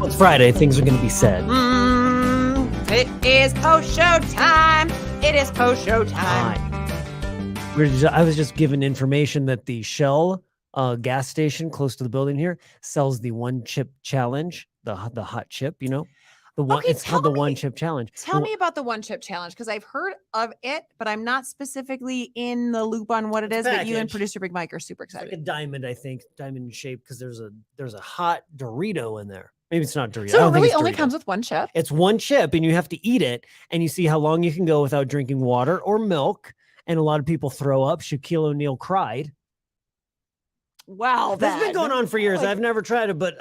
It's Friday. Things are going to be said. It is post-show time. It is post-show time. I was just given information that the Shell gas station close to the building here sells the one chip challenge, the hot chip, you know? It's called the one chip challenge. Tell me about the one chip challenge, because I've heard of it, but I'm not specifically in the loop on what it is. But you and producer Big Mike are super excited. It's like a diamond, I think, diamond shape, because there's a hot Dorito in there. Maybe it's not Dorito. So it really only comes with one chip? It's one chip, and you have to eat it, and you see how long you can go without drinking water or milk. And a lot of people throw up. Shaquille O'Neal cried. Wow, that's been going on for years. I've never tried it, but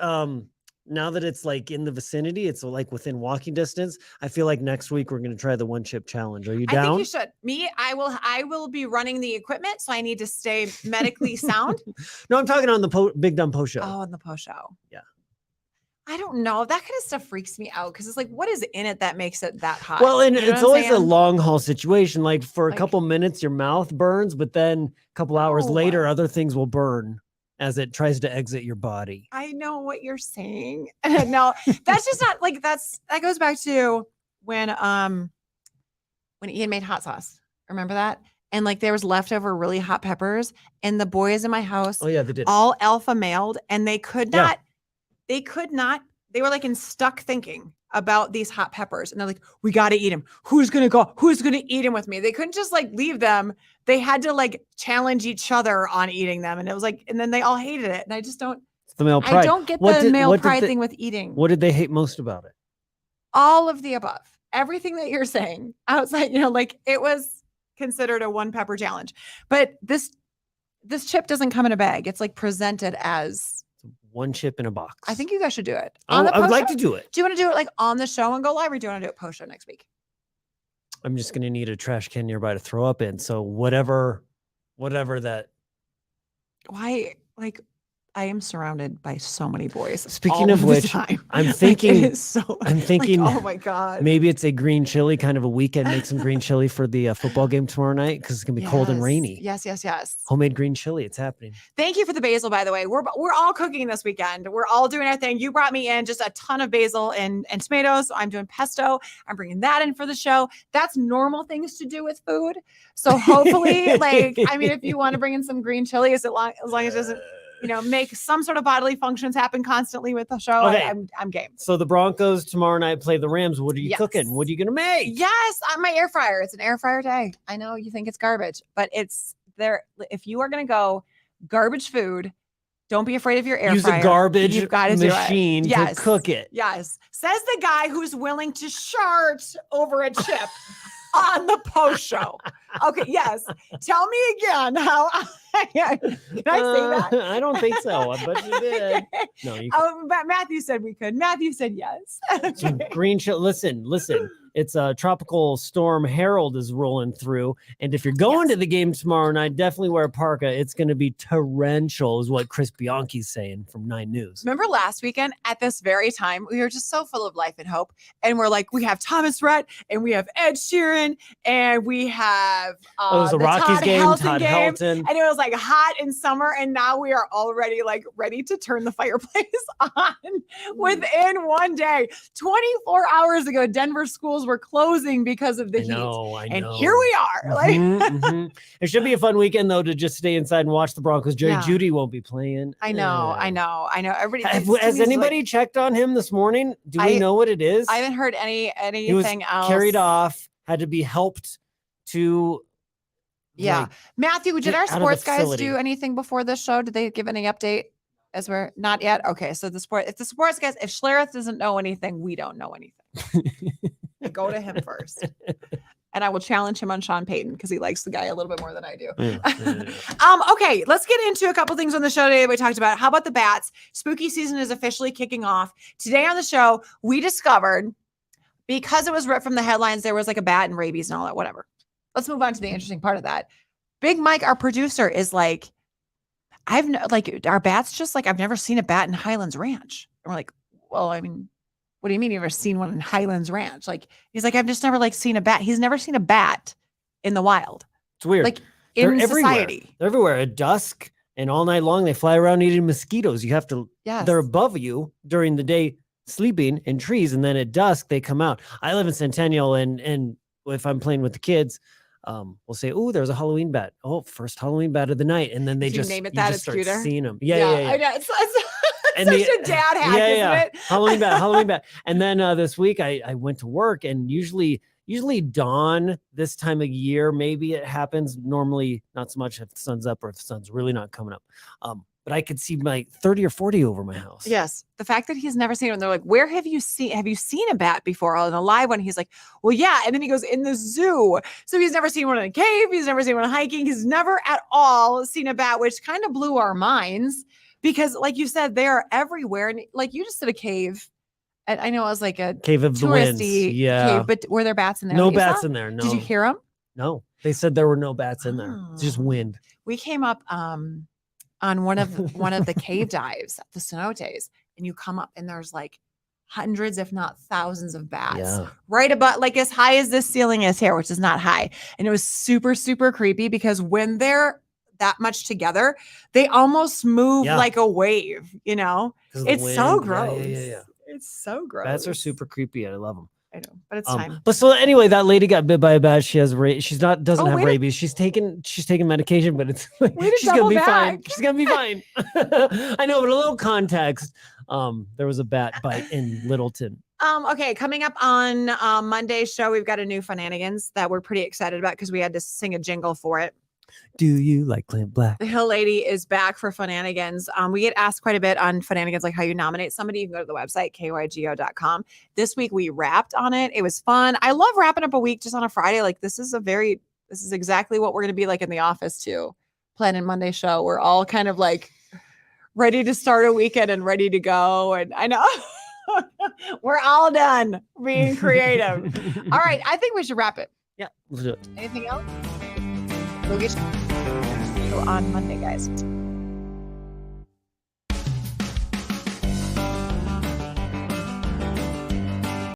now that it's like in the vicinity, it's like within walking distance. I feel like next week we're going to try the one chip challenge. Are you down? I think you should. I will be running the equipment, so I need to stay medically sound. No, I'm talking on the Big Dumb Post Show. Oh, on the post show. Yeah. I don't know. That kind of stuff freaks me out, because it's like, what is in it that makes it that hot? Well, and it's always a long haul situation. Like for a couple minutes, your mouth burns, but then a couple hours later, other things will burn as it tries to exit your body. I know what you're saying. No, that's just not like that goes back to when Ian made hot sauce. Remember that? And like there was leftover really hot peppers, and the boys in my house, they did all alpha maled, and they could not. They were like stuck thinking about these hot peppers. And they're like, we got to eat them. Who's going to eat them with me? They couldn't just like leave them. They had to like challenge each other on eating them. And it was like, and then they all hated it. And I just don't, it's the male pride. I don't get the male pride thing with eating. What did they hate most about it? All of the above. Everything that you're saying outside, like it was considered a one pepper challenge. But this chip doesn't come in a bag. It's like presented as one chip in a box. I think you guys should do it. I would like to do it. Do you want to do it like on the show and go live, or do you want to do it post show next week? I'm just going to need a trash can nearby to throw up in. So whatever that. Why? Like, I am surrounded by so many boys. Speaking of which, I'm thinking, oh my God, maybe it's a green chili kind of a weekend. Make some green chili for the football game tomorrow night, because it's gonna be cold and rainy. Yes. Homemade green chili. It's happening. Thank you for the basil, by the way. We're all cooking this weekend. We're all doing our thing. You brought me in just a ton of basil and tomatoes. So I'm doing pesto. I'm bringing that in for the show. That's normal things to do with food. So hopefully, if you want to bring in some green chili, as long as it doesn't, make some sort of bodily functions happen constantly with the show. Okay. I'm game. So the Broncos tomorrow night play the Rams. What are you cooking? What are you going to make? Yes, on my air fryer. It's an air fryer day. I know you think it's garbage, but it's there. If you are going to go garbage food, don't be afraid of your air fryer. Use a garbage machine to cook it. Yes. Says the guy who's willing to shart over a chip on the post show. Okay, yes. Tell me again how. Can I say that? I don't think so, but you did. No, you. But Matthew said we could. Matthew said yes. Green chili. Listen. It's a tropical storm. Harold is rolling through, and if you're going to the game tomorrow night, definitely wear a parka. It's going to be torrential, is what Chris Bianchi's saying from 9 News. Remember last weekend at this very time, we were just so full of life and hope, and we're like, we have Thomas Rhett, and we have Ed Sheeran, and we have it was a Rockies game, Todd Helton, and it was like hot in summer, and now we are already like ready to turn the fireplace on within one day. 24 hours ago, Denver schools were closing because of the heat. I know. Here we are. It should be a fun weekend though to just stay inside and watch the Broncos. Jerry Jeudy won't be playing. I know. Everybody has anybody checked on him this morning? Do we know what it is? I haven't heard anything he was else. Carried off, had to be helped to. Yeah, Matthew, did our sports guys do anything before this show? Did they give any update? As we're not yet. Okay, so if the sports guys, if Schlereth doesn't know anything, we don't know anything. Go to him first. And I will challenge him on Sean Payton, because he likes the guy a little bit more than I do. Okay, let's get into a couple things on the show today that we talked about. How about the bats? Spooky season is officially kicking off. Today on the show, we discovered, because it was ripped from the headlines, there was like a bat and rabies and all that, whatever. Let's move on to the interesting part of that. Big Mike, our producer, is like, our bat's just like, I've never seen a bat in Highlands Ranch. And we're like, well, I mean, what do you mean you've ever seen one in Highlands Ranch? Like, he's like, I've just never seen a bat. He's never seen a bat in the wild. It's weird. Like in society. They're everywhere at dusk and all night long. They fly around eating mosquitoes. You have to, they're above you during the day, sleeping in trees, and then at dusk they come out. I live in Centennial, and if I'm playing with the kids, we'll say, "Oh, there's a Halloween bat. Oh, first Halloween bat of the night," and then they just name it that. It's start cuter. seeing them. Yeah. I know. It's such a dad hack, isn't it? Halloween bat. And then this week I went to work, and usually dawn this time of year, maybe it happens. Normally not so much if the sun's up or if the sun's really not coming up. But I could see like 30 or 40 over my house. Yes. The fact that he's never seen one, they're like, where have you seen a bat before? In a live one? He's like, well, yeah. And then he goes, in the zoo. So he's never seen one in a cave. He's never seen one hiking. He's never at all seen a bat, which kind of blew our minds because like you said, they are everywhere. And like you just did a cave. And I know it was like a cave of the winds. Yeah. Cave, but were there bats in there? No bats in there. No. Did you hear them? No. They said there were no bats in there. It's just wind. We came up, on one of the cave dives at the cenotes, and you come up and there's like hundreds, if not thousands of bats right above, like as high as this ceiling is here, which is not high. And it was super, super creepy because when they're that much together, they almost move like a wave, it's so gross. Yeah. It's so gross. Bats are super creepy. I love them. I know, but it's time. But so anyway, that lady got bit by a bat. She has doesn't have rabies. She's taking medication, but it's like, she's gonna be fine. She's gonna be fine. I know, but a little context. There was a bat bite in Littleton. Okay, coming up on Monday's show, we've got a new Fananigans that we're pretty excited about because we had to sing a jingle for it. Do you like Clint Black? The Hill Lady is back for Fananigans. We get asked quite a bit on Fananigans, like how you nominate somebody. You can go to the website, kygo.com. This week we rapped on it. It was fun. I love wrapping up a week just on a Friday. Like this is exactly what we're going to be like in the office too. Planning Monday show. We're all kind of like ready to start a weekend and ready to go. And I know we're all done being creative. All right. I think we should wrap it. Yeah. Let's do it. Anything else? We'll get you on Monday, guys.